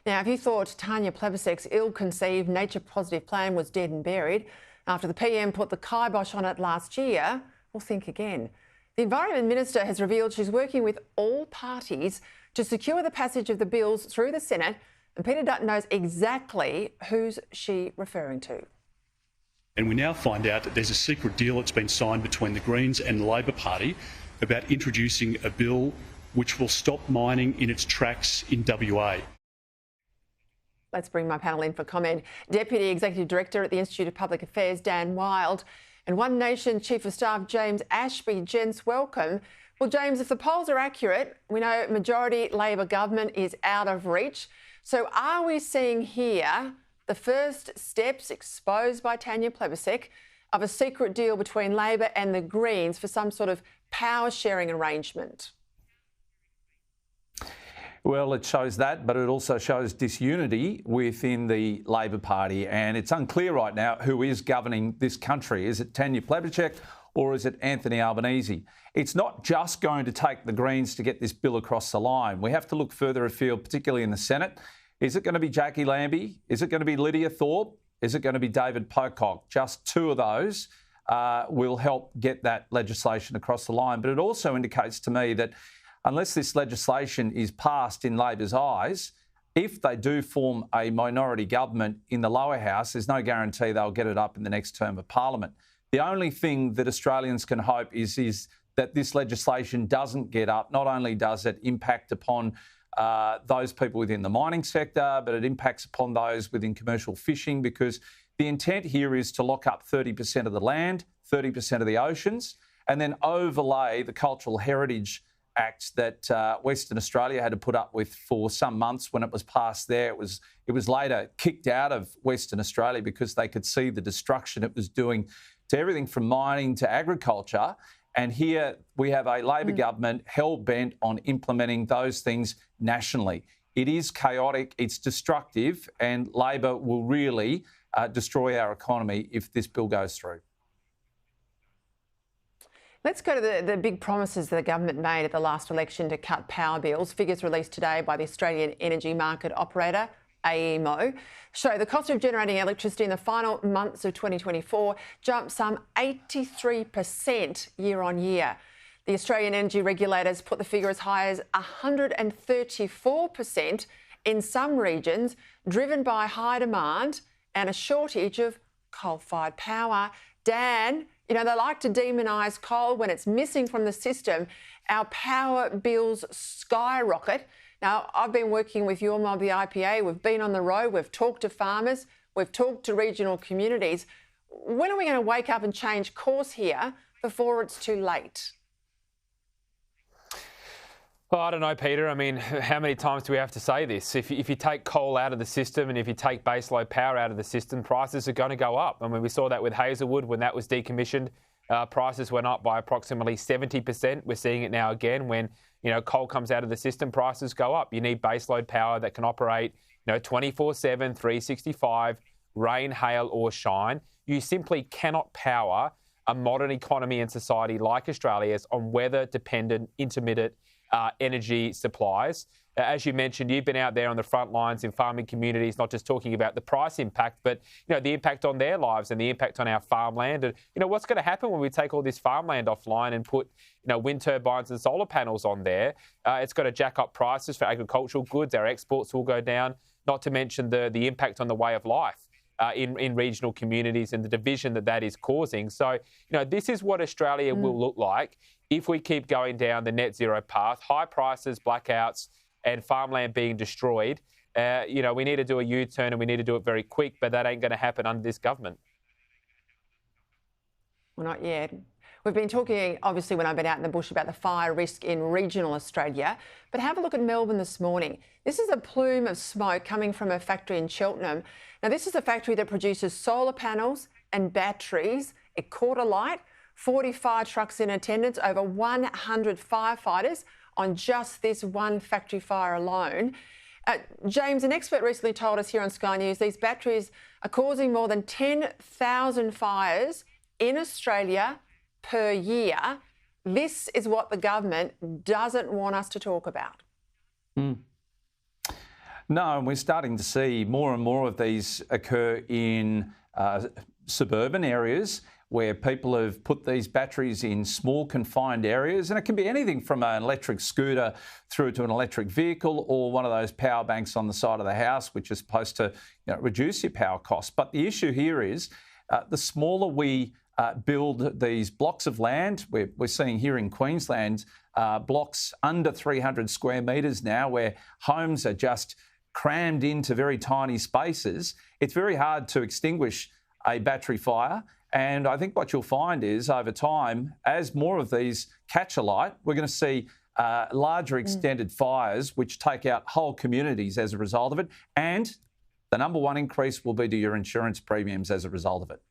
Now, if you thought Tanya Plibersek's ill-conceived, nature-positive plan was dead and buried after the PM put the kibosh on it last year, well, think again. The Environment Minister has revealed she's working with all parties to secure the passage of the bills through the Senate, and Peter Dutton knows exactly who's she referring to. And we now find out that there's a secret deal that's been signed between the Greens and the Labor Party about introducing a bill which will stop mining in its tracks in WA. Let's bring my panel in for comment. Deputy Executive Director at the Institute of Public Affairs, Dan Wild, and One Nation Chief of Staff, James Ashby. Gents, welcome. Well, James, if the polls are accurate, we know majority Labor government is out of reach. So are we seeing here the first steps exposed by Tanya Plibersek of a secret deal between Labor and the Greens for some sort of power-sharing arrangement? Well, it shows that, but it also shows disunity within the Labor Party, and it's unclear right now who is governing this country. Is it Tanya Plibersek or is it Anthony Albanese? It's not just going to take the Greens to get this bill across the line. We have to look further afield, particularly in the Senate. Is it going to be Jackie Lambie? Is it going to be Lydia Thorpe? Is it going to be David Pocock? Just two of those will help get that legislation across the line. But it also indicates to me that unless this legislation is passed in Labor's eyes, if they do form a minority government in the lower house, there's no guarantee they'll get it up in the next term of Parliament. The only thing that Australians can hope is that this legislation doesn't get up. Not only does it impact upon those people within the mining sector, but it impacts upon those within commercial fishing, because the intent here is to lock up 30% of the land, 30% of the oceans, and then overlay the cultural heritage Act that Western Australia had to put up with for some months when it was passed there. It was later kicked out of Western Australia because they could see the destruction it was doing to everything from mining to agriculture. And here we have a Labor government hell-bent on implementing those things nationally. It is chaotic, it's destructive, and Labor will really destroy our economy if this bill goes through. Let's go to the big promises the government made at the last election to cut power bills. Figures released today by the Australian Energy Market Operator, AEMO, show the cost of generating electricity in the final months of 2024 jumped some 83% year on year. The Australian energy regulators put the figure as high as 134% in some regions, driven by high demand and a shortage of coal-fired power. Dan, you know, they like to demonise coal when it's missing from the system. Our power bills skyrocket. Now, I've been working with your mob, the IPA. We've been on the road. We've talked to farmers. We've talked to regional communities. When are we going to wake up and change course here before it's too late? Well, I don't know, Peter. I mean, how many times do we have to say this? If you take coal out of the system and if you take baseload power out of the system, prices are going to go up. I mean, we saw that with Hazelwood when that was decommissioned. Prices went up by approximately 70%. We're seeing it now again when, you know, coal comes out of the system, prices go up. You need baseload power that can operate, you know, 24/7, 365, rain, hail or shine. You simply cannot power a modern economy and society like Australia's on weather-dependent, intermittent energy supplies. As you mentioned, you've been out there on the front lines in farming communities, not just talking about the price impact, but, you know, the impact on their lives and the impact on our farmland. And, you know, what's going to happen when we take all this farmland offline and put, you know, wind turbines and solar panels on there? It's going to jack up prices for agricultural goods. Our exports will go down, not to mention the impact on the way of life in regional communities and the division that is causing. So, you know, this is what Australia will look like if we keep going down the net zero path. High prices, blackouts and farmland being destroyed. You know, we need to do a U-turn and we need to do it very quick, but that ain't going to happen under this government. Well, not yet. We've been talking, obviously, when I've been out in the bush about the fire risk in regional Australia, but have a look at Melbourne this morning. This is a plume of smoke coming from a factory in Cheltenham. Now, this is a factory that produces solar panels and batteries. It caught alight, 40 fire trucks in attendance, over 100 firefighters on just this one factory fire alone. James, an expert recently told us here on Sky News these batteries are causing more than 10,000 fires in Australia per year. This is what the government doesn't want us to talk about. No, and we're starting to see more and more of these occur in suburban areas where people have put these batteries in small confined areas, and it can be anything from an electric scooter through to an electric vehicle or one of those power banks on the side of the house, which is supposed to reduce your power costs. But the issue here is the smaller we build these blocks of land, we're seeing here in Queensland blocks under 300 square metres now, where homes are just crammed into very tiny spaces. It's very hard to extinguish a battery fire. And I think what you'll find is over time, as more of these catch alight, we're going to see larger extended fires which take out whole communities as a result of it. And the number one increase will be to your insurance premiums as a result of it.